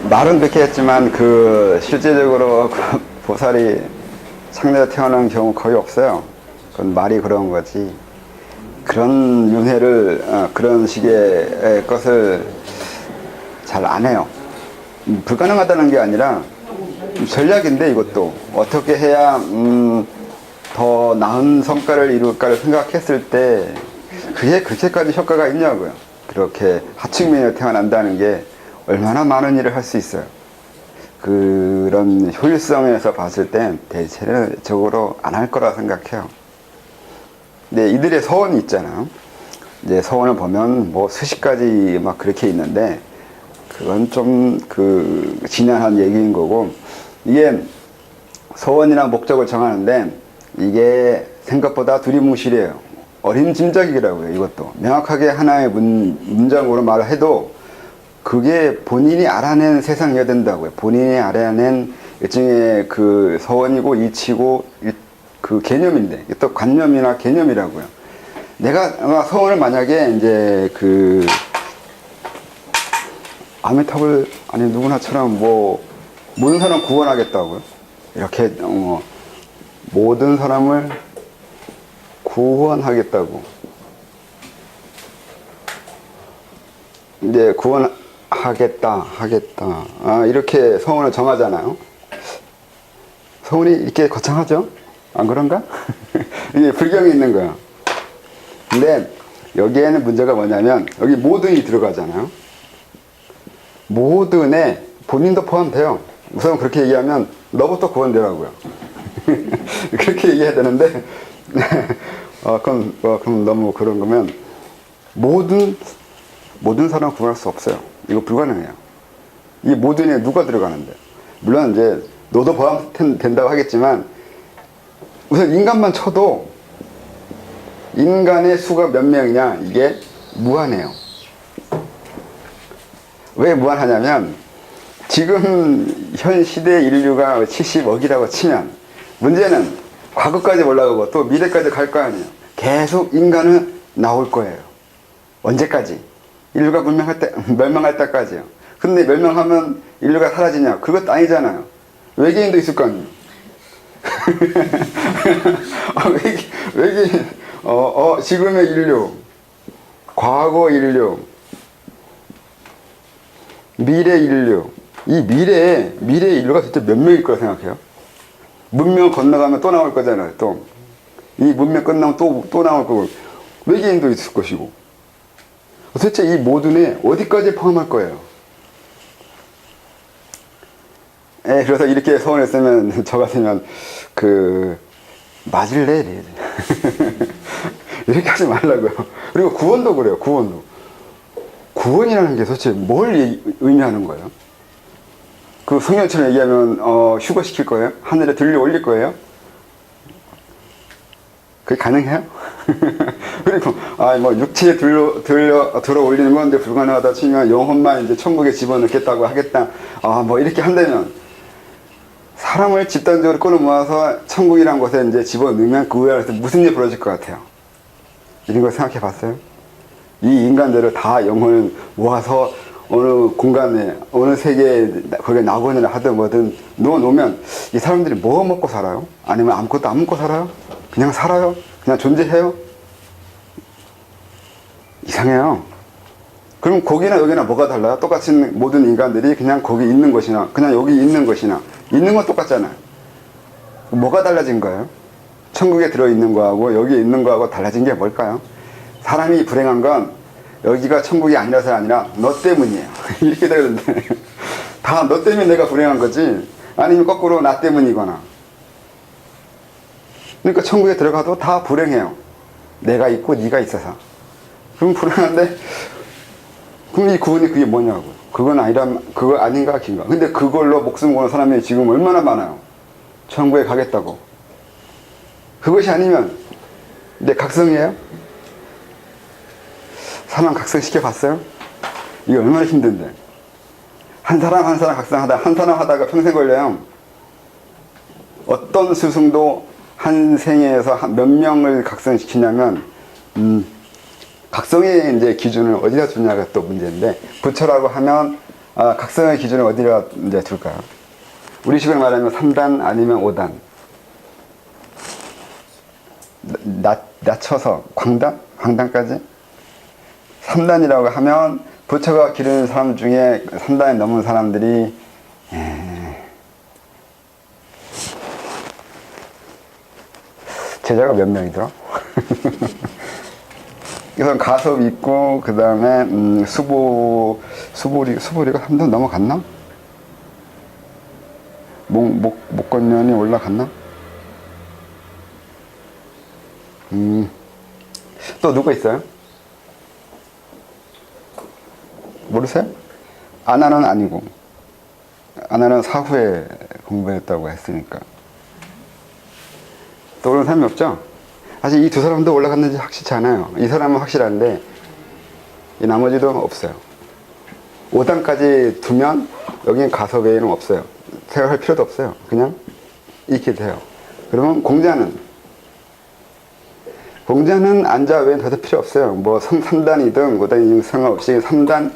말은 그렇게 했지만 그 실제적으로 그 보살이 상대에 태어난 경우 거의 없어요. 그건 말이 그런 거지. 그런 윤회를 그런 식의 것을 잘 안 해요. 불가능하다는 게 아니라 전략인데 이것도 어떻게 해야 더 나은 성과를 이룰까를 생각했을 때 그게 그렇게까지 효과가 있냐고요. 그렇게 하층민에 태어난다는 게 얼마나 많은 일을 할 수 있어요. 그런 효율성에서 봤을 땐 대체적으로 안 할 거라 생각해요. 근데 이들의 서원이 있잖아요. 이제 서원을 보면 뭐 수십 가지 막 그렇게 있는데 그건 좀 그 지난한 얘기인 거고, 이게 서원이나 목적을 정하는데 이게 생각보다 두리뭉실해요. 어림짐작이라고요. 이것도 명확하게 하나의 문장으로 말해도 그게 본인이 알아낸 세상이어야 된다고요. 본인이 알아낸 일종의 그 서원이고 이치고 그 개념인데, 또 관념이나 개념이라고요. 내가 서원을 만약에 이제 그 아미타불 아니 누구나처럼 뭐 모든 사람 구원하겠다고요. 이렇게 모든 사람을 구원하겠다고. 이제 구원하겠다, 하겠다. 이렇게 서원을 정하잖아요. 서원이 이렇게 거창하죠? 안 그런가? 이게 불경이 있는 거야. 근데 여기에는 문제가 뭐냐면 여기 모든이 들어가잖아요. 모든에 본인도 포함돼요. 우선 그렇게 얘기하면 너부터 구원되라고요. 그렇게 얘기해야 되는데 그럼 너무 그런 거면 모든 사람 구원할 수 없어요. 이거 불가능해요. 이 모든에 누가 들어가는데? 물론 이제 너도 포함된다고 하겠지만 우선 인간만 쳐도 인간의 수가 몇 명이냐, 이게 무한해요. 왜 무한하냐면 지금 현 시대 인류가 70억이라고 치면 문제는 과거까지 올라가고 또 미래까지 갈 거 아니에요. 계속 인간은 나올 거예요. 언제까지? 인류가 멸망할 때까지요. 근데 멸망하면 인류가 사라지냐? 그것도 아니잖아요. 외계인도 있을 거 아니에요. 외계인, 지금의 인류, 과거 인류, 미래 인류, 이 미래 인류가 진짜 몇 명일 거라 생각해요? 문명 건너가면 또 나올 거잖아요. 또 이 문명 끝나면 또 나올 거고, 외계인도 있을 것이고, 도대체 이 모든에 어디까지 포함할 거예요? 그래서 이렇게 서원했으면 저 같으면 맞을래? 이렇게 하지 말라고요. 그리고 구원도 그래요. 구원이라는 게 도대체 뭘 의미하는 거예요? 그 성경처럼 얘기하면 휴거시킬 거예요? 하늘에 들려 올릴 거예요? 그게 가능해요? 그리고 뭐 육체에 들어 올리는 건데 불가능하다 치면 영혼만 이제 천국에 집어넣겠다고 하겠다. 뭐 이렇게 한다면 사람을 집단적으로 끌어모아서 천국이라는 곳에 이제 집어넣으면 그 안에서 무슨 일이 벌어질 것 같아요? 이런 걸 생각해 봤어요? 이 인간들을 다 영혼을 모아서 어느 공간에, 어느 세계에 거기에 낙원이나 하든 뭐든 놓으면 이 사람들이 뭐 먹고 살아요? 아니면 아무것도 안 먹고 살아요? 그냥 살아요? 그냥 존재해요? 이상해요. 그럼 거기나 여기나 뭐가 달라요? 똑같이 모든 인간들이 그냥 거기 있는 것이나 그냥 여기 있는 것이나 있는 건 똑같잖아요. 뭐가 달라진 거예요? 천국에 들어있는 거하고 여기 있는 거하고 달라진 게 뭘까요? 사람이 불행한 건 여기가 천국이 아니라서가 아니라 너 때문이에요. 이렇게 되거든요. 다 너 때문에 내가 불행한 거지, 아니면 거꾸로 나 때문이거나. 그러니까 천국에 들어가도 다 불행해요. 내가 있고 네가 있어서. 그럼 불행한데 그럼 이 구원이 그게 뭐냐고. 그거 아닌가 긴가. 근데 그걸로 목숨 거는 사람이 지금 얼마나 많아요. 천국에 가겠다고. 그것이 아니면 내 각성이에요? 사람 각성시켜 봤어요? 이게 얼마나 힘든데. 한 사람 각성하다, 한 사람 하다가 평생 걸려요. 어떤 스승도 한 생에서 몇 명을 각성시키냐면, 각성의 이제 기준을 어디다 두냐가 또 문제인데, 부처라고 하면 각성의 기준을 어디다 이제 둘까요? 우리식으로 말하면 3단 아니면 5단. 낮춰서 광단? 광단까지? 3단이라고 하면 부처가 기르는 사람 중에 3단이 넘은 사람들이 제자가 몇 명이더라? 우선 가섭 있고 그 다음에 수보리가 3단 넘어갔나? 목건년이 올라갔나? 또 누가 있어요? 모르세요? 아나는 아니고, 아나는 사후에 공부했다고 했으니까. 떠오르는 사람이 없죠? 사실 이 두 사람도 올라갔는지 확실치 않아요. 이 사람은 확실한데 이 나머지도 없어요. 5단까지 두면 여기는 가서 외에는 없어요. 생각할 필요도 없어요. 그냥 익히 돼요. 그러면 공자는 안자 외에는 더 필요 없어요. 뭐 3단이든 5단이든 상관없이 3단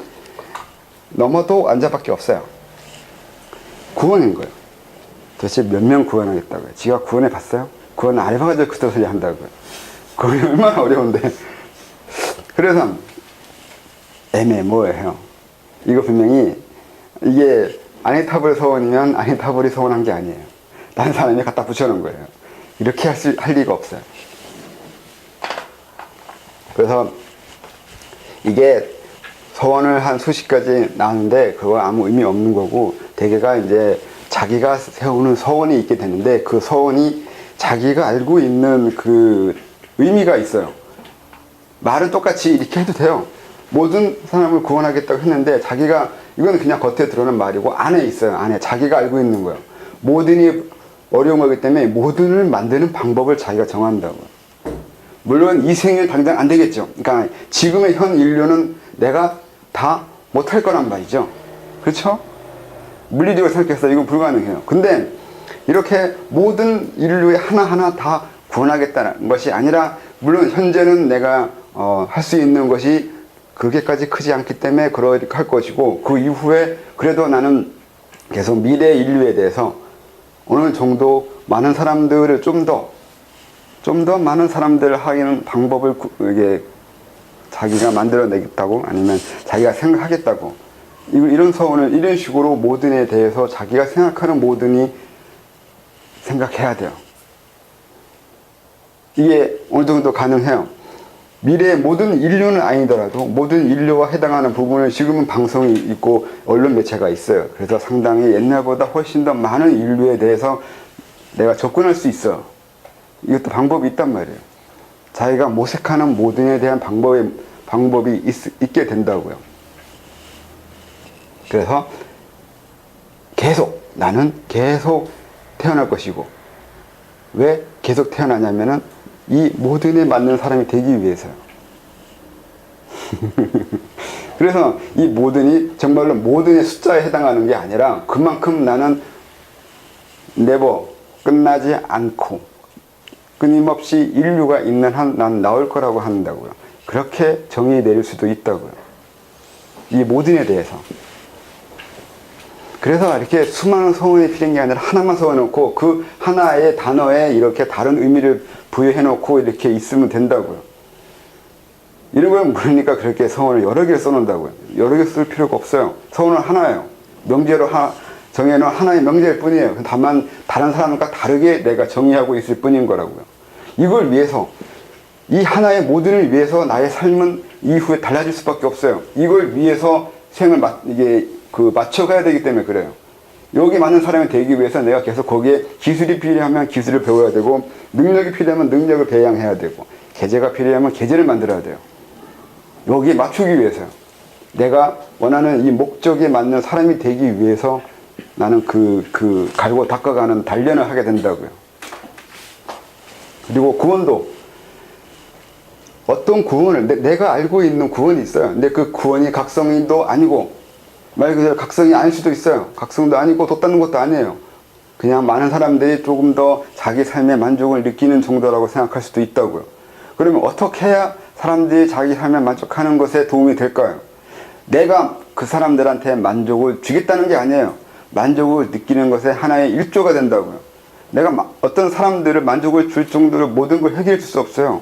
넘어도 안자밖에 없어요. 구원인 거예요. 도대체 몇 명 구원하겠다고요? 지가 구원해 봤어요? 구원 안 해봐가지고 그딴 소리 한다고요. 그게 얼마나 어려운데. 그래서 애매모호해요. 이거 분명히 이게 아니타불 서원이면 아니타불이 서원한 게 아니에요. 다른 사람이 갖다 붙여놓은 거예요. 이렇게 할 리가 없어요. 그래서 이게 서원을 한 수십 가지 나왔는데 그거 아무 의미 없는 거고, 대개가 이제 자기가 세우는 서원이 있게 되는데 그 서원이 자기가 알고 있는 그 의미가 있어요. 말은 똑같이 이렇게 해도 돼요. 모든 사람을 구원하겠다고 했는데 자기가, 이건 그냥 겉에 드러난 말이고 안에 있어요. 안에 자기가 알고 있는 거예요. 모든이 어려운 거기 때문에 모든을 만드는 방법을 자기가 정한다고요. 물론 이 생에 당장 안 되겠죠. 그러니까 지금의 현 인류는 내가 다 못할 거란 말이죠. 그렇죠? 물리적으로 생각해서 이건 불가능해요. 근데 이렇게 모든 인류의 하나하나 다 구원하겠다는 것이 아니라, 물론 현재는 내가 할 수 있는 것이 그렇게까지 크지 않기 때문에 그렇게 할 것이고, 그 이후에 그래도 나는 계속 미래 인류에 대해서 어느 정도 많은 사람들을 좀 더 많은 사람들을 하는 방법을 이게 자기가 만들어내겠다고, 아니면 자기가 생각하겠다고, 이런 서원을 이런 식으로 모든에 대해서 자기가 생각하는 모든이 생각해야 돼요. 이게 어느 정도 가능해요. 미래의 모든 인류는 아니더라도 모든 인류와 해당하는 부분을, 지금은 방송이 있고 언론 매체가 있어요. 그래서 상당히 옛날보다 훨씬 더 많은 인류에 대해서 내가 접근할 수 있어. 이것도 방법이 있단 말이에요. 자기가 모색하는 모든에 대한 방법이 있게 된다고요. 그래서 나는 계속 태어날 것이고, 왜 계속 태어나냐면은 이 모든에 맞는 사람이 되기 위해서요. 그래서 이 모든이 정말로 모든의 숫자에 해당하는 게 아니라, 그만큼 나는 끝나지 않고 끊임없이 인류가 있는 한 난 나올 거라고 한다고요. 그렇게 정의 내릴 수도 있다고요. 이 모든에 대해서. 그래서 이렇게 수많은 서원이 필요한 게 아니라 하나만 서워놓고 그 하나의 단어에 이렇게 다른 의미를 부여해놓고 이렇게 있으면 된다고요. 이런 걸 모르니까 그렇게 서원을 여러 개를 써놓는다고요. 여러 개 쓸 필요가 없어요. 서원은 하나예요. 명제로 정해놓은 하나의 명제일 뿐이에요. 다만 다른 사람과 다르게 내가 정의하고 있을 뿐인 거라고요. 이걸 위해서, 이 하나의 모든을 위해서 나의 삶은 이후에 달라질 수밖에 없어요. 이걸 위해서 생을 맞춰가야 되기 때문에 그래요. 여기 많은 사람이 되기 위해서 내가 계속 거기에 기술이 필요하면 기술을 배워야 되고, 능력이 필요하면 능력을 배양해야 되고, 계제가 필요하면 계제를 만들어야 돼요. 여기에 맞추기 위해서요. 내가 원하는 이 목적에 맞는 사람이 되기 위해서 나는 갈고 닦아가는 단련을 하게 된다고요. 그리고 구원도, 어떤 구원을, 내가 알고 있는 구원이 있어요. 근데 그 구원이 각성도 아니고, 말 그대로 각성이 아닐 수도 있어요. 각성도 아니고 돋닿는 것도 아니에요. 그냥 많은 사람들이 조금 더 자기 삶의 만족을 느끼는 정도라고 생각할 수도 있다고요. 그러면 어떻게 해야 사람들이 자기 삶에 만족하는 것에 도움이 될까요? 내가 그 사람들한테 만족을 주겠다는 게 아니에요. 만족을 느끼는 것에 하나의 일조가 된다고요. 내가 어떤 사람들을 만족을 줄 정도로 모든 걸 해결해 줄 수 없어요.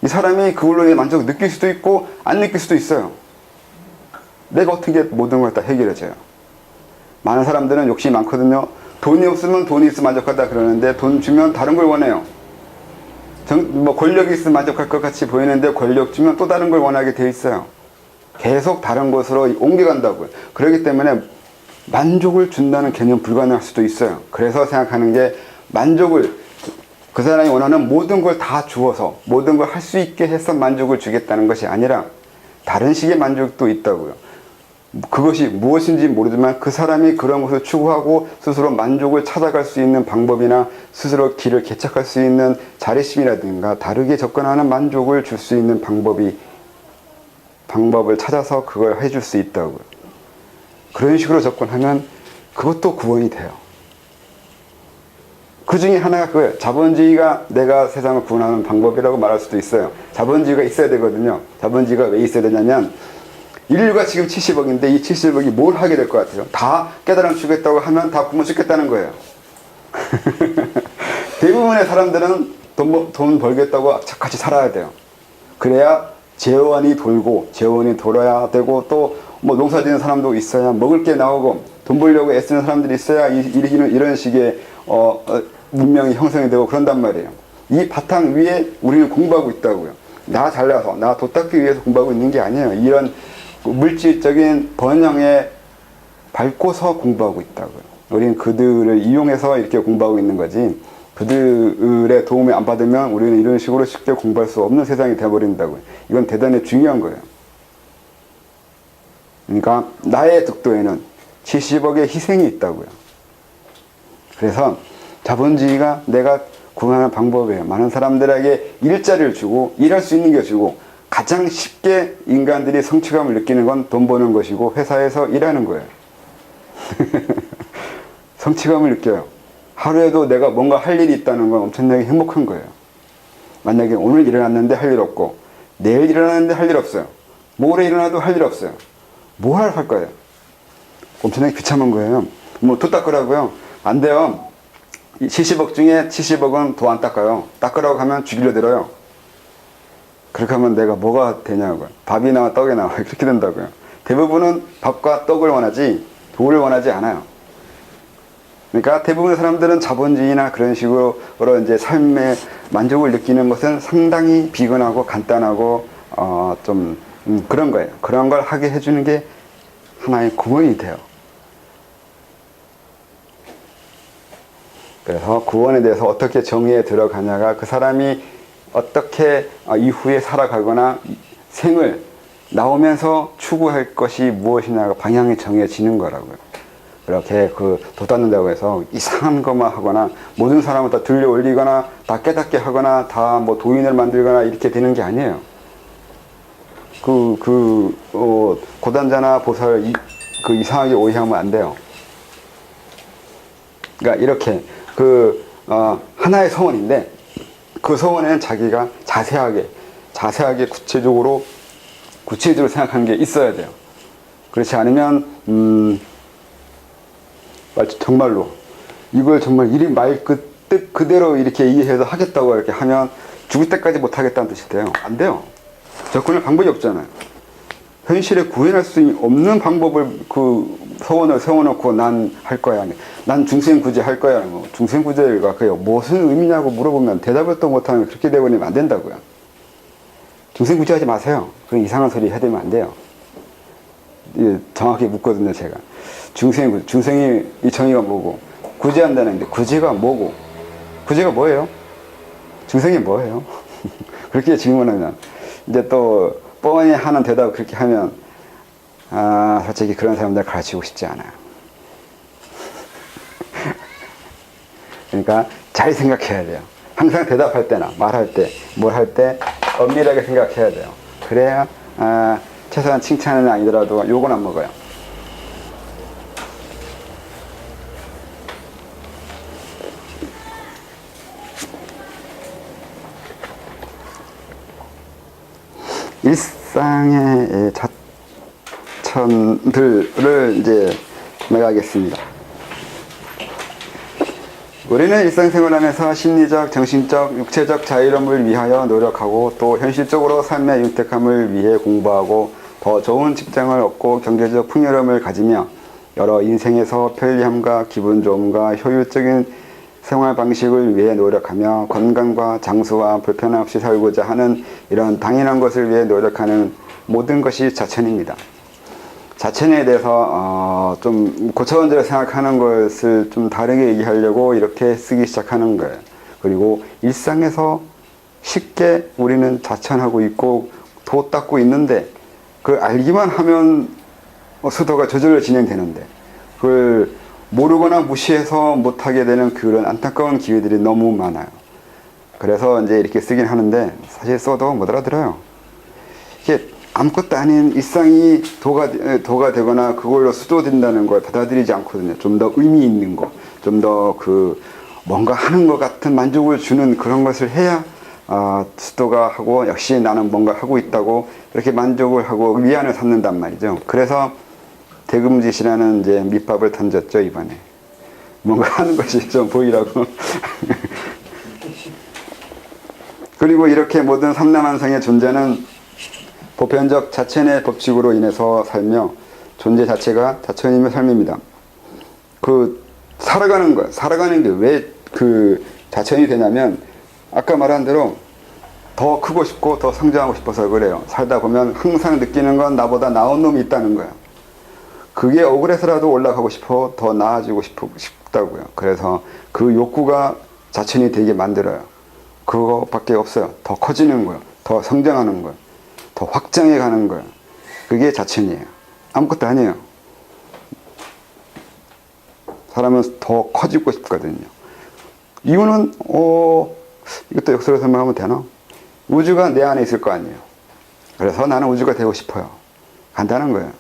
이 사람이 그걸로 인해 만족을 느낄 수도 있고 안 느낄 수도 있어요. 내가 어떻게 모든 걸 다 해결해줘요. 많은 사람들은 욕심이 많거든요. 돈이 없으면 돈이 있으면 만족하다 그러는데 돈 주면 다른 걸 원해요. 권력이 있으면 만족할 것 같이 보이는데 권력 주면 또 다른 걸 원하게 돼 있어요. 계속 다른 곳으로 옮겨간다고요. 그렇기 때문에 만족을 준다는 개념 불가능할 수도 있어요. 그래서 생각하는 게 만족을 그 사람이 원하는 모든 걸 다 주어서 모든 걸 할 수 있게 해서 만족을 주겠다는 것이 아니라 다른 식의 만족도 있다고요. 그것이 무엇인지 모르지만 그 사람이 그런 것을 추구하고 스스로 만족을 찾아갈 수 있는 방법이나 스스로 길을 개척할 수 있는 자립심이라든가 다르게 접근하는 만족을 줄 수 있는 방법을 찾아서 그걸 해줄 수 있다고요. 그런 식으로 접근하면 그것도 구원이 돼요. 그 중에 하나가 그거예요. 자본주의가 내가 세상을 구원하는 방법이라고 말할 수도 있어요. 자본주의가 있어야 되거든요. 자본주의가 왜 있어야 되냐면 인류가 지금 70억인데 이 70억이 뭘 하게 될 것 같아요? 다 깨달음 주겠다고 하면 다 굶어 죽겠다는 거예요. 대부분의 사람들은 돈 벌겠다고 착같이 살아야 돼요. 그래야 재원이 돌고 재원이 돌아야 되고 또 뭐 농사 짓는 사람도 있어야 먹을 게 나오고 돈 벌려고 애쓰는 사람들이 있어야 이런 식의 문명이 형성이 되고 그런단 말이에요. 이 바탕 위에 우리는 공부하고 있다고요. 나 잘나서 나 돈 닦기 위해서 공부하고 있는 게 아니에요. 이런 물질적인 번영에 밟고서 공부하고 있다고요. 우리는 그들을 이용해서 이렇게 공부하고 있는 거지 그들의 도움을 안 받으면 우리는 이런 식으로 쉽게 공부할 수 없는 세상이 되어버린다고요. 이건 대단히 중요한 거예요. 그러니까 나의 득도에는 70억의 희생이 있다고요. 그래서 자본주의가 내가 구현하는 방법이에요. 많은 사람들에게 일자리를 주고 일할 수 있는 게 주고 가장 쉽게 인간들이 성취감을 느끼는 건 돈 버는 것이고 회사에서 일하는 거예요. 성취감을 느껴요. 하루에도 내가 뭔가 할 일이 있다는 건 엄청나게 행복한 거예요. 만약에 오늘 일어났는데 할 일 없고 내일 일어났는데 할 일 없어요. 모레 일어나도 할 일 없어요. 뭐 할 거예요? 엄청나게 귀찮은 거예요. 뭐 돈 닦으라고요? 안 돼요. 70억 중에 70억은 도 안 닦아요. 닦으라고 하면 죽일려 들어요. 그렇게 하면 내가 뭐가 되냐고요. 밥이 나와 떡이 나와 그렇게 된다고요. 대부분은 밥과 떡을 원하지 도를 원하지 않아요. 그러니까 대부분의 사람들은 자본주의나 그런 식으로 이제 삶의 만족을 느끼는 것은 상당히 비근하고 간단하고 좀 그런 거예요. 그런 걸 하게 해주는 게 하나의 구원이 돼요. 그래서 구원에 대해서 어떻게 정의에 들어가냐가 그 사람이 어떻게 이후에 살아가거나 생을 나오면서 추구할 것이 무엇이냐가 방향이 정해지는 거라고요. 그렇게 도 닦는다고 해서 이상한 것만 하거나 모든 사람을 다 들려 올리거나 다 깨닫게 하거나 다 뭐 도인을 만들거나 이렇게 되는 게 아니에요. 고단자나 보살 이상하게 오해하면 안 돼요. 그러니까 이렇게 하나의 서원인데 그 서원에는 자기가 자세하게 구체적으로 생각하는 게 있어야 돼요. 그렇지 않으면 정말로 이걸 정말 이리 말 뜻 그대로 이렇게 이해해서 하겠다고 이렇게 하면 죽을 때까지 못 하겠다는 뜻이 돼요. 안 돼요. 접근할 방법이 없잖아요. 현실에 구현할 수 없는 방법을 서원을 세워놓고 난 할 거야. 난 중생구제 할 거야. 중생구제가 그게 무슨 의미냐고 물어보면 대답을 또 못하면 그렇게 되버리면 안 된다고요. 중생구제 하지 마세요. 그런 이상한 소리 해대면 안 돼요. 정확히 묻거든요, 제가. 중생이 이 정의가 뭐고, 구제한다는데 구제가 뭐고, 구제가 뭐예요? 중생이 뭐예요? 그렇게 질문하면 이제 또 뻔히 하는 대답 그렇게 하면 솔직히 그런 사람들 가르치고 싶지 않아요. 그러니까 잘 생각해야 돼요. 항상 대답할 때나 말할 때, 뭘 할 때 엄밀하게 생각해야 돼요. 그래야 최소한 칭찬은 아니더라도 욕은 안 먹어요. 일상의 자천들을 이제 나가겠습니다. 우리는 일상생활하면서 심리적, 정신적, 육체적 자유로움을 위하여 노력하고 또 현실적으로 삶의 윤택함을 위해 공부하고 더 좋은 직장을 얻고 경제적 풍요로움을 가지며 여러 인생에서 편리함과 기분 좋음과 효율적인 생활 방식을 위해 노력하며 건강과 장수와 불편함 없이 살고자 하는 이런 당연한 것을 위해 노력하는 모든 것이 자천입니다. 자천에 대해서 좀 고차원적으로 생각하는 것을 좀 다르게 얘기하려고 이렇게 쓰기 시작하는 거예요. 그리고 일상에서 쉽게 우리는 자천하고 있고 도 닦고 있는데 그걸 알기만 하면 수도가 저절로 진행되는데 그걸 모르거나 무시해서 못하게 되는 그런 안타까운 기회들이 너무 많아요. 그래서 이제 이렇게 쓰긴 하는데 사실 써도 못 알아들어요. 이게 아무것도 아닌 일상이 도가 되거나 그걸로 수도된다는 걸 받아들이지 않거든요. 좀 더 의미 있는 거, 좀 더 그 뭔가 하는 것 같은 만족을 주는 그런 것을 해야 수도가 하고 역시 나는 뭔가 하고 있다고 이렇게 만족을 하고 위안을 삼는단 말이죠. 그래서 대금짓이라는 이제 밑밥을 던졌죠, 이번에. 뭔가 하는 것이 좀 보이라고. 그리고 이렇게 모든 삼라만상의 존재는 보편적 자천의 법칙으로 인해서 살며 존재 자체가 자천이며 삶입니다. 살아가는 거야. 살아가는 게 왜 그 자천이 되냐면 아까 말한 대로 더 크고 싶고 더 성장하고 싶어서 그래요. 살다 보면 항상 느끼는 건 나보다 나은 놈이 있다는 거야. 그게 억울해서라도 올라가고 싶어 더 나아지고 싶다고요. 그래서 그 욕구가 자천이 되게 만들어요. 그거밖에 없어요. 더 커지는 거예요. 더 성장하는 거예요. 더 확장해 가는 거예요. 그게 자천이에요. 아무것도 아니에요. 사람은 더 커지고 싶거든요. 이유는 이것도 역설로 설명하면 되나? 우주가 내 안에 있을 거 아니에요. 그래서 나는 우주가 되고 싶어요. 간단한 거예요.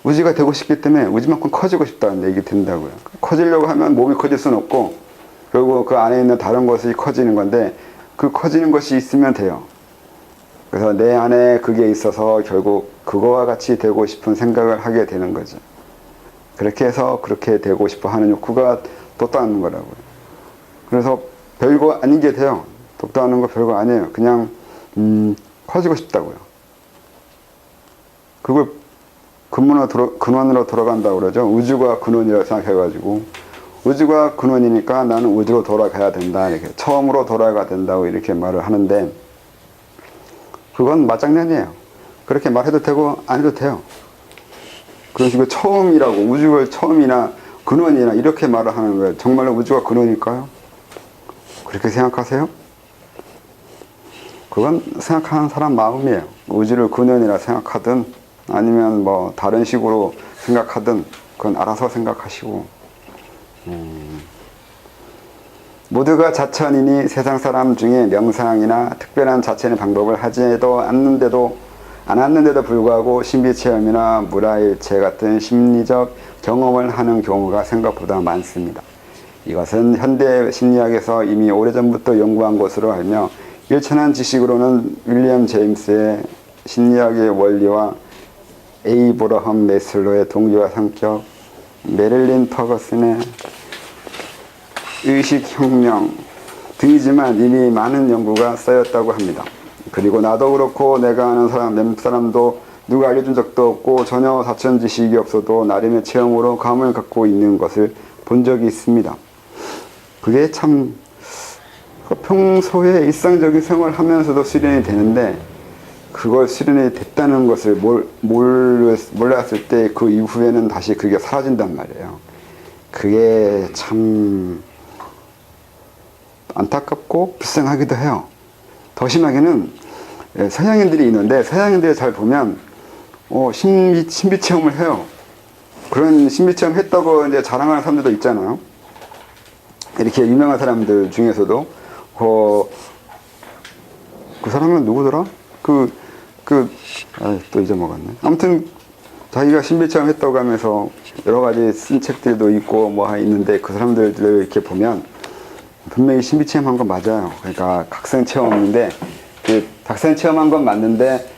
우주가 되고 싶기 때문에 우주만큼 커지고 싶다는 얘기 된다고요. 커지려고 하면 몸이 커질 수는 없고 그리고 그 안에 있는 다른 것이 커지는 건데 그 커지는 것이 있으면 돼요. 그래서 내 안에 그게 있어서 결국 그거와 같이 되고 싶은 생각을 하게 되는 거죠. 그렇게 해서 그렇게 되고 싶어 하는 욕구가 돋다는 거라고요. 그래서 별거 아닌 게 돼요. 돋다는 거 별거 아니에요. 그냥 커지고 싶다고요. 그걸 근원으로 돌아간다고 그러죠. 우주가 근원이라고 생각해가지고 우주가 근원이니까 나는 우주로 돌아가야 된다. 이렇게 처음으로 돌아가야 된다고 이렇게 말을 하는데 그건 맞장난이에요. 그렇게 말해도 되고 안 해도 돼요. 그런 식으로 처음이라고 우주가 처음이나 근원이나 이렇게 말을 하는 거예요. 정말로 우주가 근원일까요? 그렇게 생각하세요? 그건 생각하는 사람 마음이에요. 우주를 근원이라 생각하든 아니면 뭐 다른 식으로 생각하든 그건 알아서 생각하시고 모두가 자천이니 세상 사람 중에 명상이나 특별한 자천의 방법을 하지도 않았는데도 불구하고 신비체험이나 물화일체 같은 심리적 경험을 하는 경우가 생각보다 많습니다. 이것은 현대 심리학에서 이미 오래전부터 연구한 것으로 알며 일천한 지식으로는 윌리엄 제임스의 심리학의 원리와 에이브러함 메슬로의 동기와 성격, 메릴린 퍼거슨의 의식혁명 등이지만 이미 많은 연구가 쌓였다고 합니다. 그리고 나도 그렇고 내가 아는 사람, 몇 사람도 누가 알려준 적도 없고 전혀 자천 지식이 없어도 나름의 체험으로 감을 갖고 있는 것을 본 적이 있습니다. 그게 참 평소에 일상적인 생활을 하면서도 수련이 되는데 그걸 수련이 됐다는 것을 몰랐을 때 그 이후에는 다시 그게 사라진단 말이에요. 그게 참 안타깝고 불쌍하기도 해요. 더 심하게는 서양인들이 있는데 서양인들이 잘 보면 신비 체험을 해요. 그런 신비 체험 했다고 이제 자랑하는 사람들도 있잖아요. 이렇게 유명한 사람들 중에서도 그 사람은 누구더라? 또 잊어먹었네. 아무튼 자기가 신비 체험 했다고 하면서 여러 가지 쓴 책들도 있고 뭐 있는데 그 사람들을 이렇게 보면 분명히 신비 체험한 건 맞아요. 그러니까 각성 체험인데 그 각성 체험한 건 맞는데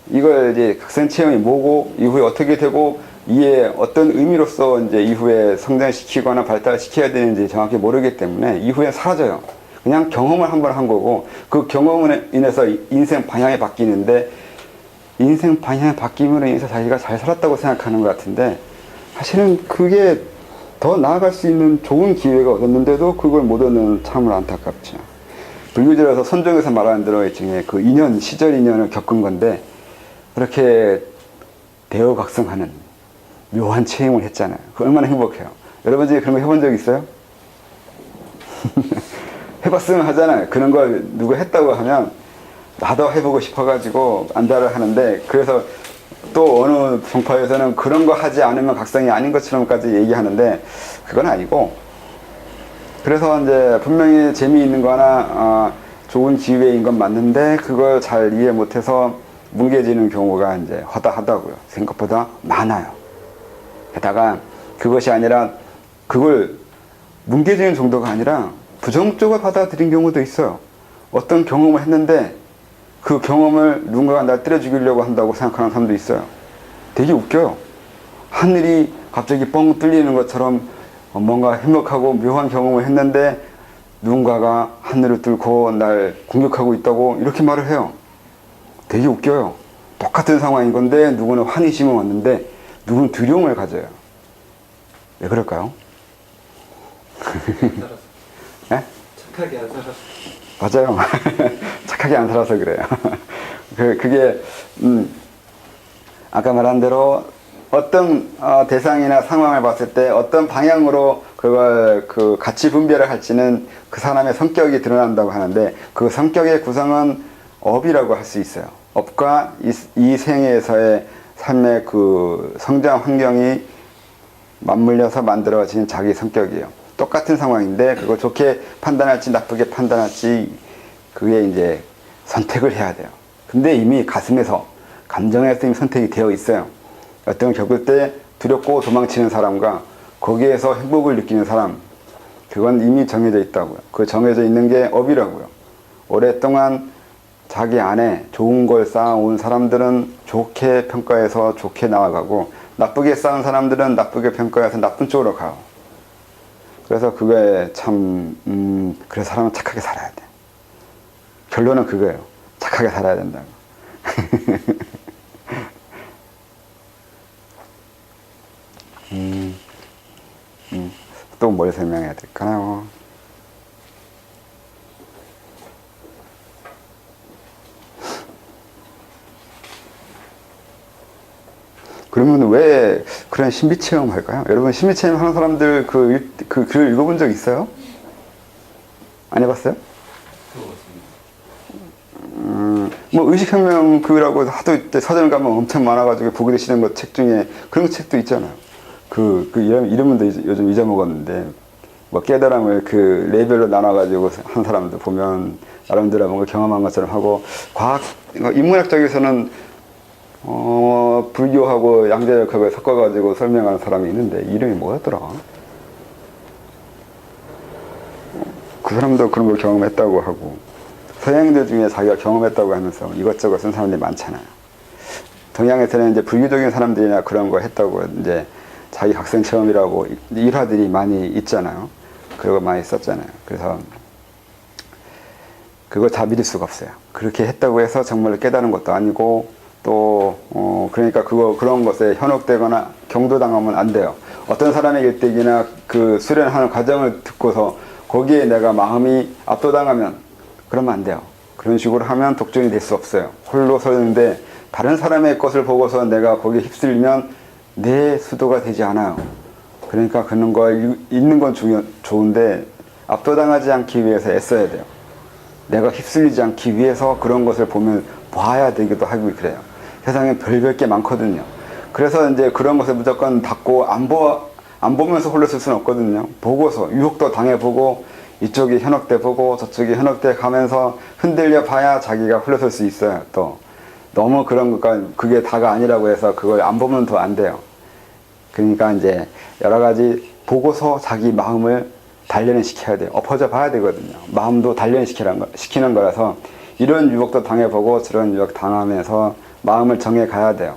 이걸 이제 각성 체험이 뭐고 이후에 어떻게 되고 이에 어떤 의미로서 이제 이후에 성장시키거나 발달시켜야 되는지 정확히 모르기 때문에 이후에 사라져요. 그냥 경험을 한번 한 거고 그 경험으로 인해서 인생 방향이 바뀌는데 인생 방향이 바뀜으로 인해서 자기가 잘 살았다고 생각하는 것 같은데 사실은 그게 더 나아갈 수 있는 좋은 기회가 얻었는데도 그걸 못 얻는 참으로 안타깝죠. 불교절에서 선종에서 말하는 대로 일종의 그 인연, 시절 인연을 겪은 건데 그렇게 대어각성하는 묘한 체험을 했잖아요. 그 얼마나 행복해요. 여러분 중에 그런 거 해본 적 있어요? 해봤으면 하잖아요. 그런 걸 누가 했다고 하면 나도 해보고 싶어가지고 안달을 하는데 그래서 또 어느 종파에서는 그런 거 하지 않으면 각성이 아닌 것처럼까지 얘기하는데 그건 아니고 그래서 이제 분명히 재미있는 거나 좋은 기회인 건 맞는데 그걸 잘 이해 못해서 뭉개지는 경우가 이제 허다하다고요. 생각보다 많아요. 게다가 그것이 아니라 그걸 뭉개지는 정도가 아니라 부정적으로 받아들인 경우도 있어요. 어떤 경험을 했는데 그 경험을 누군가가 날 때려 죽이려고 한다고 생각하는 사람도 있어요. 되게 웃겨요. 하늘이 갑자기 뻥 뚫리는 것처럼 뭔가 행복하고 묘한 경험을 했는데 누군가가 하늘을 뚫고 날 공격하고 있다고 이렇게 말을 해요. 되게 웃겨요. 똑같은 상황인 건데 누구는 환희심을 얻는데 누구는 두려움을 가져요. 왜 그럴까요? 네? 착하게 안 살아서. 맞아요. 착하게 안 살아서 그래요. 그게 아까 말한 대로 어떤 대상이나 상황을 봤을 때 어떤 방향으로 그걸 그 가치 분별을 할지는 그 사람의 성격이 드러난다고 하는데 그 성격의 구성은 업이라고 할 수 있어요. 업과 이 생에서의 삶의 그 성장 환경이 맞물려서 만들어진 자기 성격이에요. 똑같은 상황인데 그걸 좋게 판단할지 나쁘게 판단할지 그게 이제 선택을 해야 돼요. 근데 이미 가슴에서 감정에서 이미 선택이 되어 있어요. 어떤 걸 겪을 때 두렵고 도망치는 사람과 거기에서 행복을 느끼는 사람 그건 이미 정해져 있다고요. 그 정해져 있는 게 업이라고요. 오랫동안 자기 안에 좋은 걸 쌓아온 사람들은 좋게 평가해서 좋게 나아가고 나쁘게 쌓은 사람들은 나쁘게 평가해서 나쁜 쪽으로 가요. 그래서 그게 참 그래서 사람은 착하게 살아야 돼. 결론은 그거예요. 착하게 살아야 된다고. 또 뭘 설명해야 될까요? 그러면 왜 그런 신비체험 할까요? 여러분 신비체험 하는 사람들 그 글을 읽어본 적 있어요? 안 해봤어요? 뭐 의식혁명 그라고 하도 서점 가면 엄청 많아가지고 보게 되시는 것 책 중에 그런 책도 있잖아요. 이름은 요즘 잊어먹었는데 뭐 깨달음을 그 레벨로 나눠가지고 한 사람들 보면 나름대로 뭔가 경험한 것처럼 하고 과학 인문학적에서는 불교하고 양자역학을 섞어가지고 설명하는 사람이 있는데 이름이 뭐였더라? 그 사람도 그런 걸 경험했다고 하고 서양인들 중에 자기가 경험했다고 하면서 이것저것 쓴 사람들이 많잖아요. 동양에서는 이제 불교적인 사람들이나 그런 거 했다고 이제 자기 각성 체험이라고 일화들이 많이 있잖아요. 그런 거 많이 썼잖아요. 그래서 그걸 다 믿을 수가 없어요. 그렇게 했다고 해서 정말 깨달은 것도 아니고 또 그러니까 그런 것에 현혹되거나 경도당하면 안 돼요. 어떤 사람의 일대기나 그 수련하는 과정을 듣고서 거기에 내가 마음이 압도당하면 그러면 안 돼요. 그런 식으로 하면 독존이 될 수 없어요. 홀로 서는데 다른 사람의 것을 보고서 내가 거기에 휩쓸리면 내 수도가 되지 않아요. 그러니까 그런 거 읽는 건 좋은데 압도당하지 않기 위해서 애써야 돼요. 내가 휩쓸리지 않기 위해서 그런 것을 봐야 되기도 하고 그래요. 세상에 별별 게 많거든요. 그래서 이제 그런 것을 무조건 닫고 안 보면서 홀로 쓸 수는 없거든요. 보고서 유혹도 당해보고 이쪽이 현혹돼 보고 저쪽이 현혹돼 가면서 흔들려 봐야 자기가 홀로 설 수 있어요. 또 너무 그런 것과 그게 다가 아니라고 해서 그걸 안 보면 더 안 돼요. 그러니까 이제 여러 가지 보고서 자기 마음을 단련을 시켜야 돼요. 엎어져 봐야 되거든요. 마음도 단련시키는 거라서 이런 유혹도 당해보고 저런 유혹 당하면서 마음을 정해 가야 돼요.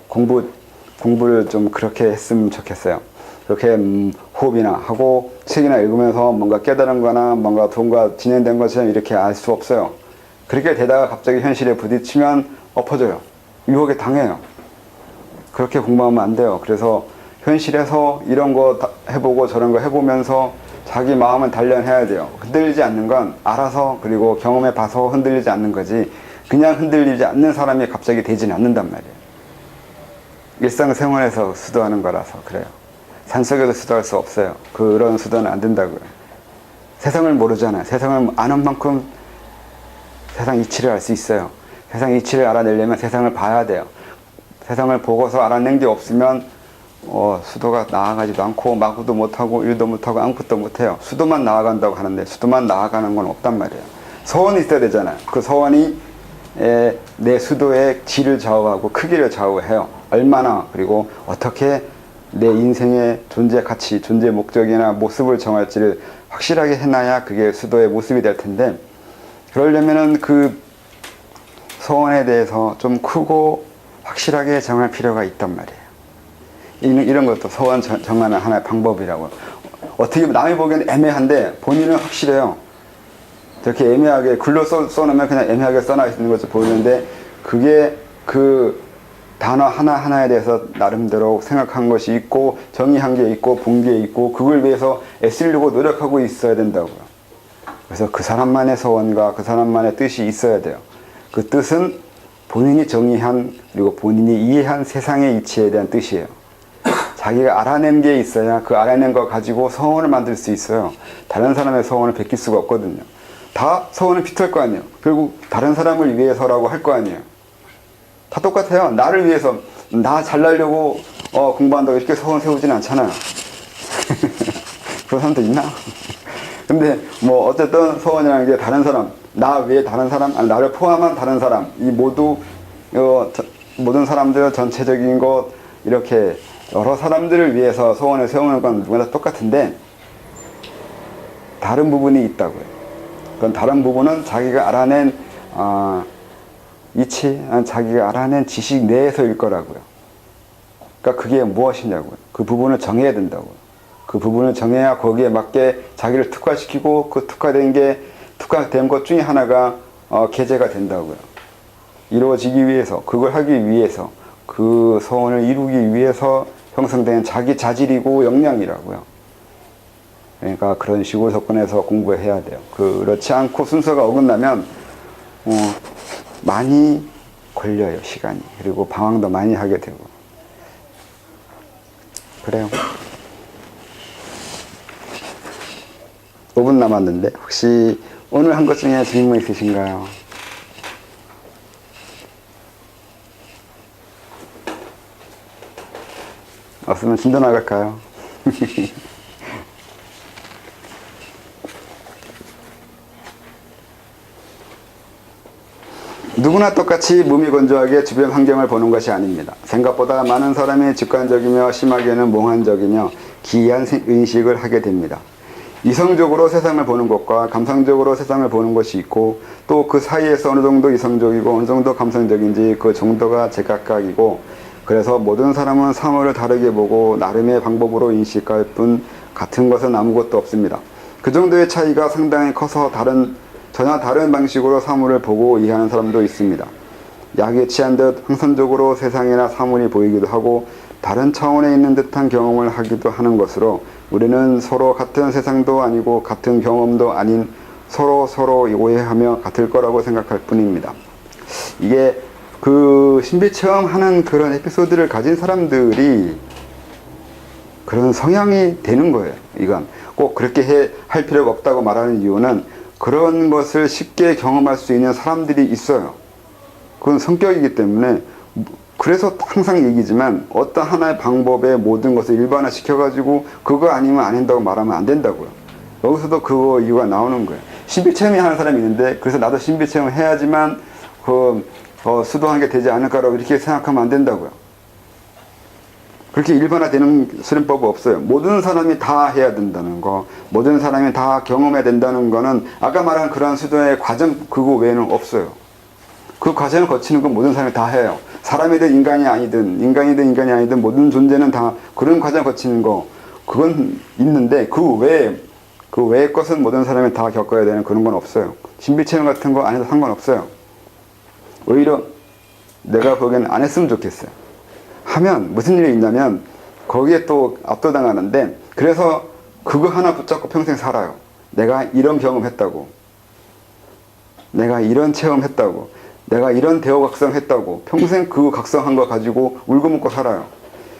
공부를 좀 그렇게 했으면 좋겠어요. 그렇게 호흡이나 하고 책이나 읽으면서 뭔가 깨달은 거나 뭔가 돈과 진행된 것처럼 이렇게 알 수 없어요. 그렇게 되다가 갑자기 현실에 부딪히면 엎어져요. 유혹에 당해요. 그렇게 공부하면 안 돼요. 그래서 현실에서 이런 거 해보고 저런 거 해보면서 자기 마음을 단련해야 돼요. 흔들리지 않는 건 알아서 그리고 경험해 봐서 흔들리지 않는 거지, 그냥 흔들리지 않는 사람이 갑자기 되지는 않는단 말이에요. 일상생활에서 수도하는 거라서 그래요. 산속에서 수도할 수 없어요. 그런 수도는 안 된다고요. 세상을 모르잖아요. 세상을 아는 만큼 세상 이치를 알 수 있어요. 세상 이치를 알아내려면 세상을 봐야 돼요. 세상을 보고서 알아낸 게 없으면 수도가 나아가지도 않고 마구도 못하고 일도 못하고 아무것도 못해요. 수도만 나아간다고 하는데 수도만 나아가는 건 없단 말이에요. 서원이 있어야 되잖아요. 그 서원이 내 수도의 질을 좌우하고 크기를 좌우해요. 얼마나, 그리고 어떻게 내 인생의 존재 가치, 존재 목적이나 모습을 정할지를 확실하게 해놔야 그게 수도의 모습이 될 텐데, 그러려면은 그 서원에 대해서 좀 크고 확실하게 정할 필요가 있단 말이에요. 이런 것도 서원 정하는 하나의 방법이라고. 어떻게 보면 남이 보기에는 애매한데 본인은 확실해요. 저렇게 애매하게 글로 써놓으면 그냥 애매하게 써놔 있는 것처럼 보이는데, 그게 그 단어 하나하나에 대해서 나름대로 생각한 것이 있고 정의한 게 있고 본 게 있고 그걸 위해서 애쓰려고 노력하고 있어야 된다고요. 그래서 그 사람만의 서원과 그 사람만의 뜻이 있어야 돼요. 그 뜻은 본인이 정의한 그리고 본인이 이해한 세상의 이치에 대한 뜻이에요. 자기가 알아낸 게 있어야 그 알아낸 거 가지고 서원을 만들 수 있어요. 다른 사람의 서원을 베낄 수가 없거든요. 다 서원은 비틀 거 아니에요. 결국 다른 사람을 위해서라고 할 거 아니에요. 다 똑같아요. 나를 위해서, 나 잘나려고 공부한다고 이렇게 서원 세우지는 않잖아요. 그런 사람도 있나? 근데 뭐 어쨌든 서원이라는 게 다른 사람, 나 외에 다른 사람, 아니 나를 포함한 다른 사람, 이 모든 사람들 전체적인 것, 이렇게 여러 사람들을 위해서 서원을 세우는 건 누구나 똑같은데 다른 부분이 있다고요. 그건 다른 부분은 자기가 알아낸 이치, 자기가 알아낸 지식 내에서일 거라고요. 그러니까 그게 무엇이냐고요. 그 부분을 정해야 된다고요. 그 부분을 정해야 거기에 맞게 자기를 특화시키고 그 특화된 것 중에 하나가 계제가 된다고요. 이루어지기 위해서, 그걸 하기 위해서, 그 서원을 이루기 위해서 형성된 자기 자질이고 역량이라고요. 그러니까 그런 식으로 접근해서 공부해야 돼요. 그렇지 않고 순서가 어긋나면 많이 걸려요, 시간이. 그리고 방황도 많이 하게 되고. 그래요. 5분 남았는데 혹시 오늘 한 것 중에 질문 있으신가요? 없으면 진도 나갈까요? 누구나 똑같이 무미건조하게 주변 환경을 보는 것이 아닙니다. 생각보다 많은 사람이 직관적이며 심하게는 몽환적이며 기이한 인식을 하게 됩니다. 이성적으로 세상을 보는 것과 감성적으로 세상을 보는 것이 있고, 또 그 사이에서 어느 정도 이성적이고 어느 정도 감성적인지 그 정도가 제각각이고, 그래서 모든 사람은 사물을 다르게 보고 나름의 방법으로 인식할 뿐 같은 것은 아무것도 없습니다. 그 정도의 차이가 상당히 커서 전혀 다른 방식으로 사물을 보고 이해하는 사람도 있습니다. 약에 취한 듯 항선적으로 세상이나 사물이 보이기도 하고 다른 차원에 있는 듯한 경험을 하기도 하는 것으로, 우리는 서로 같은 세상도 아니고 같은 경험도 아닌 서로 오해하며 같을 거라고 생각할 뿐입니다. 이게 그 신비체험하는 그런 에피소드를 가진 사람들이 그런 성향이 되는 거예요. 이건 꼭 그렇게 할 필요가 없다고 말하는 이유는 그런 것을 쉽게 경험할 수 있는 사람들이 있어요. 그건 성격이기 때문에. 그래서 항상 얘기지만 어떤 하나의 방법에 모든 것을 일반화 시켜가지고 그거 아니면 안 한다고 말하면 안 된다고요. 여기서도 그거 이유가 나오는 거예요. 신비체험이 하는 사람이 있는데 그래서 나도 신비체험 해야지만 수도한 게 되지 않을까라고 이렇게 생각하면 안 된다고요. 그렇게 일반화되는 수련법은 없어요. 모든 사람이 다 해야 된다는 거, 모든 사람이 다 경험해야 된다는 거는 아까 말한 그런 수도의 과정 그거 외에는 없어요. 그 과정을 거치는 건 모든 사람이 다 해요. 사람이든 인간이 아니든 인간이 아니든 모든 존재는 다 그런 과정을 거치는 거 그건 있는데 그 외의 것은 모든 사람이 다 겪어야 되는 그런 건 없어요. 신비체험 같은 거 안 해도 상관없어요. 오히려 내가 보기에는 안 했으면 좋겠어요. 하면 무슨 일이 있냐면 거기에 또 압도당하는데 그래서 그거 하나 붙잡고 평생 살아요. 내가 이런 경험했다고, 내가 이런 체험했다고, 내가 이런 대어 각성했다고 평생 그 각성한 거 가지고 울고 먹고 살아요.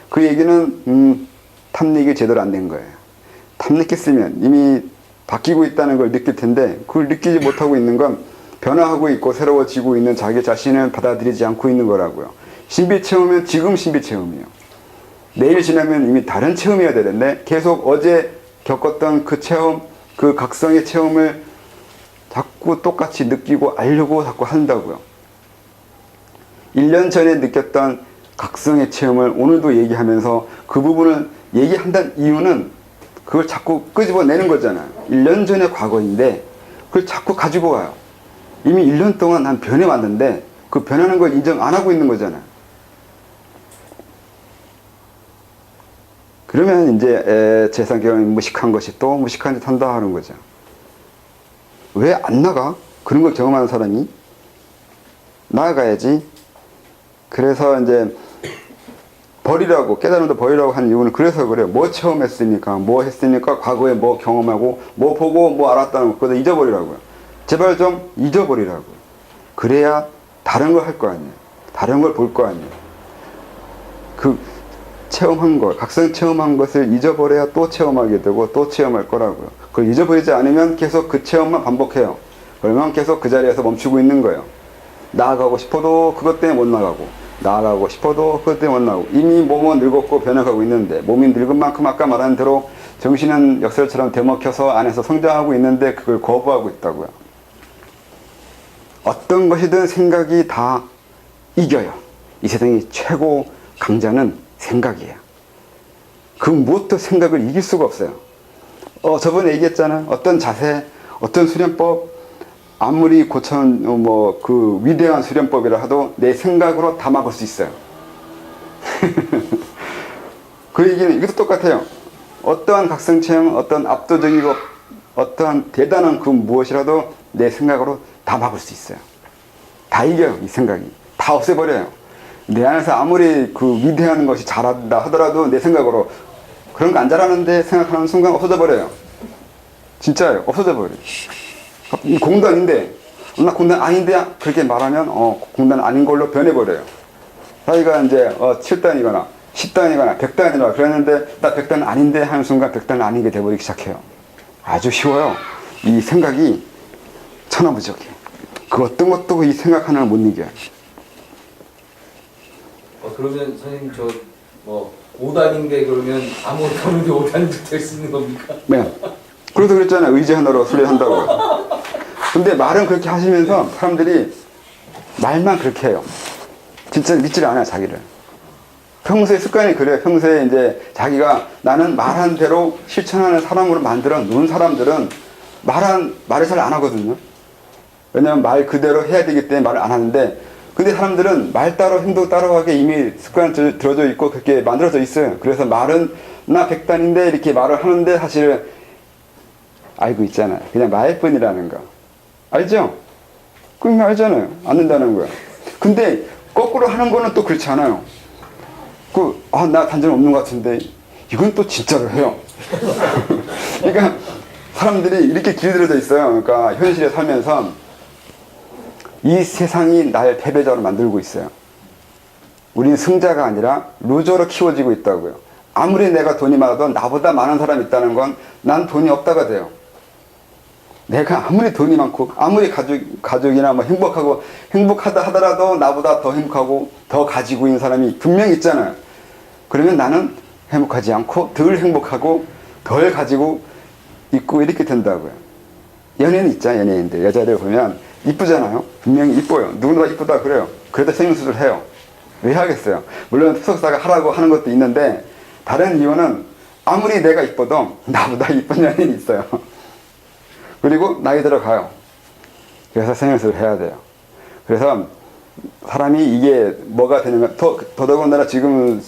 그 얘기는 탐닉이 제대로 안 된 거예요. 탐닉했으면 이미 바뀌고 있다는 걸 느낄 텐데 그걸 느끼지 못하고 있는 건 변화하고 있고 새로워지고 있는 자기 자신을 받아들이지 않고 있는 거라고요. 신비 체험은 지금 신비 체험이에요. 내일 지나면 이미 다른 체험이어야 되는데 계속 어제 겪었던 그 체험, 그 각성의 체험을 자꾸 똑같이 느끼고 알려고 자꾸 한다고요. 1년 전에 느꼈던 각성의 체험을 오늘도 얘기하면서 그 부분을 얘기한다는 이유는 그걸 자꾸 끄집어내는 거잖아요. 1년 전의 과거인데 그걸 자꾸 가지고 와요. 이미 1년 동안 난 변해왔는데 그 변하는 걸 인정 안 하고 있는 거잖아요. 그러면 이제 재산경험이 무식한 것이 또 무식한 짓 한다 하는 거죠. 왜 안 나가? 그런 걸 경험하는 사람이 나아가야지. 그래서 이제 버리라고, 깨달음도 버리라고 하는 이유는 그래서 그래요. 뭐 체험했으니까, 뭐 했으니까, 과거에 뭐 경험하고, 뭐 보고, 뭐 알았다는 거, 그거 잊어버리라고요. 제발 좀 잊어버리라고요. 그래야 다른 걸 할 거 아니에요. 다른 걸 볼 거 아니에요. 그 체험한 것, 각성 체험한 것을 잊어버려야 또 체험하게 되고, 또 체험할 거라고요. 그걸 잊어버리지 않으면 계속 그 체험만 반복해요. 그러면 계속 그 자리에서 멈추고 있는 거예요. 나아가고 싶어도 그것 때문에 못 나가고, 나아가고 싶어도 그것 때문에 못 나가고, 이미 몸은 늙었고 변해가고 있는데, 몸이 늙은 만큼 아까 말한 대로 정신은 역설처럼 되먹혀서 안에서 성장하고 있는데 그걸 거부하고 있다고요. 어떤 것이든 생각이 다 이겨요. 이 세상의 최고 강자는 생각이에요. 그 무엇도 생각을 이길 수가 없어요. 저번에 얘기했잖아요. 어떤 자세, 어떤 수련법, 아무리 그 위대한 수련법이라 해도 내 생각으로 다 막을 수 있어요. 그 얘기는 이것도 똑같아요. 어떠한 각성체험, 어떤 압도적이고 어떠한 대단한 그 무엇이라도 내 생각으로 다 막을 수 있어요. 다 이겨요. 이 생각이. 다 없애버려요. 내 안에서 아무리 그 위대한 것이 잘한다 하더라도 내 생각으로 그런 거 안 잘하는데 생각하는 순간 없어져 버려요. 진짜예요. 없어져 버려요. 공단인데 나 공단 아닌데 그렇게 말하면 공단 아닌 걸로 변해버려요. 자기가 이제 7단이거나 10단이거나 100단이거나 그랬는데 나 100단 아닌데 하는 순간 100단 아닌 게 돼버리기 시작해요. 아주 쉬워요. 이 생각이 천하무적이에요. 그 어떤 것도 이 생각 하나를 못 이겨요. 그러면 선생님 5단인데 그러면 아무것도 없는데 5단이 될 수 있는 겁니까? 네. 그래서 그랬잖아요. 의지 하나로 순례한다고. 근데 말은 그렇게 하시면서 사람들이 말만 그렇게 해요. 진짜 믿질 않아요, 자기를. 평소에 습관이 그래요. 평소에 이제 자기가 나는 말한 대로 실천하는 사람으로 만들어 놓은 사람들은 말을 잘 안 하거든요. 왜냐면 말 그대로 해야 되기 때문에 말을 안 하는데, 근데 사람들은 말 따로 행동 따로 하게 이미 습관 들어져 있고 그렇게 만들어져 있어요. 그래서 말은 나 100단인데 이렇게 말을 하는데 사실은 알고 있잖아요. 그냥 말뿐이라는 거. 알죠? 그냥 알잖아요. 않는다는 거야. 근데 거꾸로 하는 거는 또 그렇지 않아요. 나 단점 없는 것 같은데 이건 또 진짜로 해요. 그러니까 사람들이 이렇게 길들여져 있어요. 그러니까 현실에 살면서 이 세상이 날 패배자로 만들고 있어요. 우린 승자가 아니라 루저로 키워지고 있다고요. 아무리 내가 돈이 많아도 나보다 많은 사람이 있다는 건 난 돈이 없다가 돼요. 내가 아무리 돈이 많고 아무리 가족이나 행복하다 하더라도 나보다 더 행복하고 더 가지고 있는 사람이 분명히 있잖아요. 그러면 나는 행복하지 않고 덜 행복하고 덜 가지고 있고 이렇게 된다고요. 연예인 있잖아요. 연예인들 여자들 보면 이쁘잖아요. 분명히 이뻐요. 누구나 이쁘다 그래요. 그래도 성형수술 해요. 왜 하겠어요? 물론 투석사가 하라고 하는 것도 있는데 다른 이유는 아무리 내가 이뻐도 나보다 이쁜 연예인이 있어요. 그리고 나이 들어가요. 그래서 성형수술을 해야 돼요. 그래서 사람이 이게 뭐가 되는가, 더더군다나 지금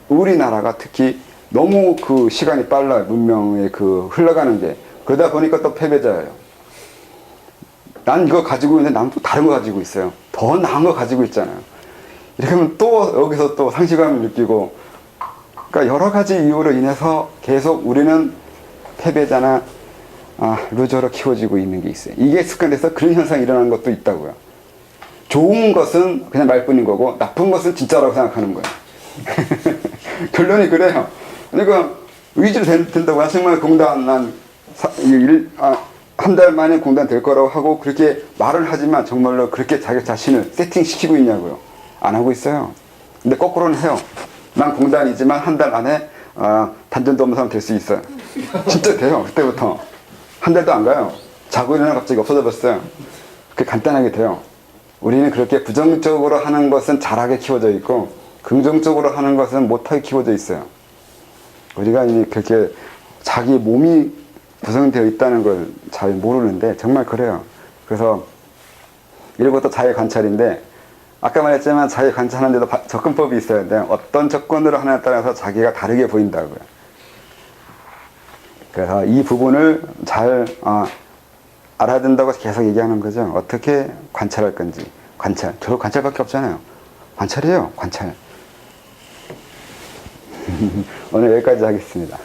우리나라가 특히 너무 그 시간이 빨라요. 문명의 그 흘러가는 게. 그러다 보니까 또 패배자예요. 난 이거 가지고 있는데 난 또 다른 거 가지고 있어요. 더 나은 거 가지고 있잖아요. 이렇게 하면 또 여기서 또 상실감을 느끼고, 그러니까 여러 가지 이유로 인해서 계속 우리는 패배자나 루저로 키워지고 있는 게 있어요. 이게 습관돼서 그런 현상이 일어나는 것도 있다고요. 좋은 것은 그냥 말뿐인 거고 나쁜 것은 진짜라고 생각하는 거예요. 결론이 그래요. 그러니까 의지로 된다고 정말 공단 한 달 만에 공단 될 거라고 하고 그렇게 말을 하지만 정말로 그렇게 자기 자신을 세팅시키고 있냐고요. 안 하고 있어요. 근데 거꾸로는 해요. 난 공단이지만 한 달 안에 단전도 없는 사람 될 수 있어요. 진짜 돼요. 그때부터 한 달도 안 가요. 자고 일어나 갑자기 없어져 버렸어요. 그렇게 간단하게 돼요. 우리는 그렇게 부정적으로 하는 것은 잘하게 키워져 있고 긍정적으로 하는 것은 못하게 키워져 있어요. 우리가 그렇게 자기 몸이 구성되어 있다는 걸 잘 모르는데 정말 그래요. 그래서 이런 것도 자기 관찰인데 아까 말했지만 자기 관찰하는데도 접근법이 있어야 돼요. 어떤 접근으로 하냐에 따라서 자기가 다르게 보인다고요. 그래서 이 부분을 잘 알아야 된다고 계속 얘기하는 거죠. 어떻게 관찰할 건지. 관찰. 결국 관찰밖에 없잖아요. 관찰이에요. 관찰. 오늘 여기까지 하겠습니다.